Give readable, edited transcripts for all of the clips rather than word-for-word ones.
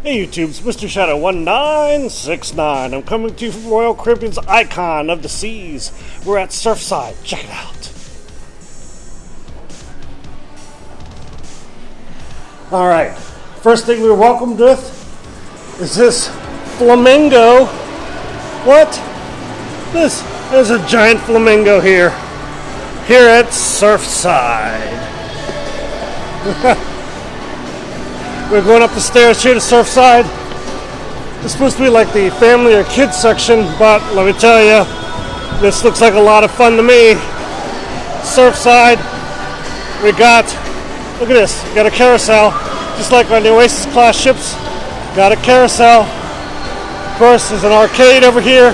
Hey YouTube, it's Mr. Shadow 1969. I'm coming to you from Royal Caribbean's icon of the seas. We're at Surfside. Check it out. Alright, first thing we're welcomed with is this flamingo. What? This is a giant flamingo here at Surfside. We're going up the stairs here to Surfside. It's supposed to be like the family or kids section, but let me tell you, this looks like a lot of fun to me. Surfside, we got, look at this, we got a carousel, just like on the Oasis class ships, got a carousel. Of course, there's an arcade over here.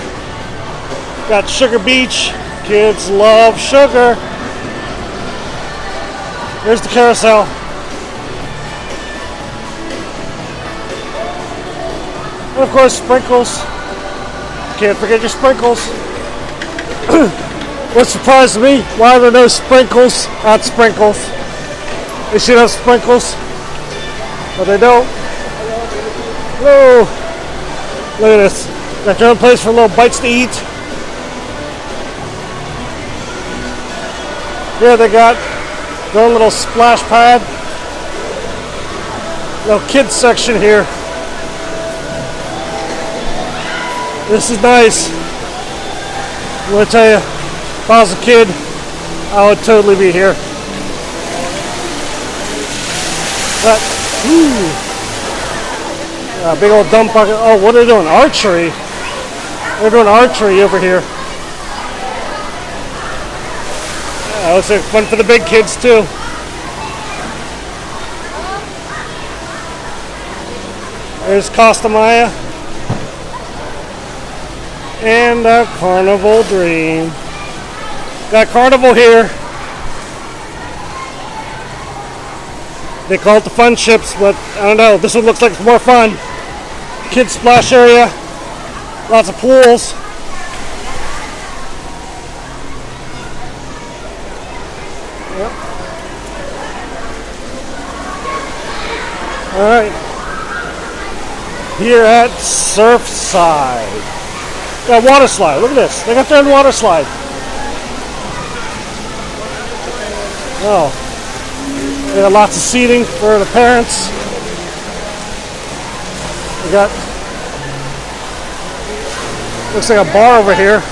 Got Sugar Beach, kids love sugar. Here's the carousel. And of course, sprinkles. Can't forget your sprinkles. What surprised me, why are there no sprinkles at Sprinkles? They should have sprinkles, but they don't. Whoa! Look at this. Got your own place for little bites to eat. Here they got their own little splash pad. Little kids section here. This is nice. I'm going to tell you, if I was a kid, I would totally be here. But, big old dump bucket. Oh, what are they doing? Archery. They're doing archery over here. Yeah, looks like fun for the big kids too. There's Costa Maya. And a Carnival Dream. Got Carnival here. They call it the fun ships, but I don't know. This one looks like it's more fun. Kids splash area. Lots of pools. Yep. Alright. Here at Surfside. Got a water slide. Look at this. They got their own water slide. Oh. They got lots of seating for the parents. We got, looks like a bar over here.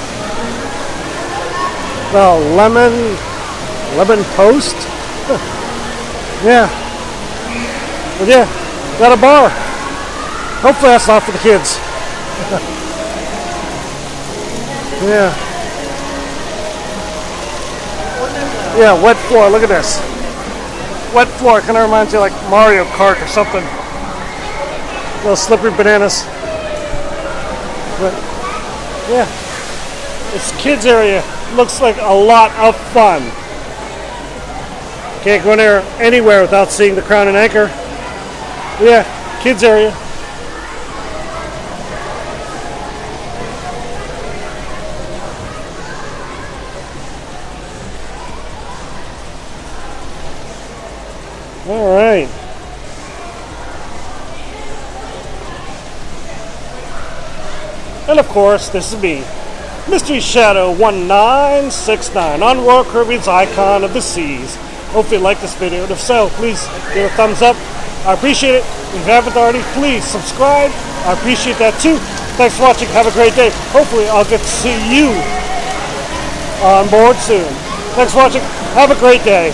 The Lemon Post. Yeah. But yeah, got a bar. Hopefully that's not for the kids. Yeah. Yeah, wet floor. Look at this. Wet floor. Kind of reminds you of like Mario Kart or something. Little slippery bananas. But yeah, it's kids area. Looks like a lot of fun. Can't go in there anywhere without seeing the Crown and Anchor. But yeah, kids area. All right. And of course, this is me, Mystery Shadow 1969, on Royal Caribbean's icon of the seas. Hopefully you like this video, and if so, please give it a thumbs up. I appreciate it. If you haven't already, please subscribe. I appreciate that too. Thanks for watching. Have a great day. Hopefully I'll get to see you on board soon. Thanks for watching. Have a great day.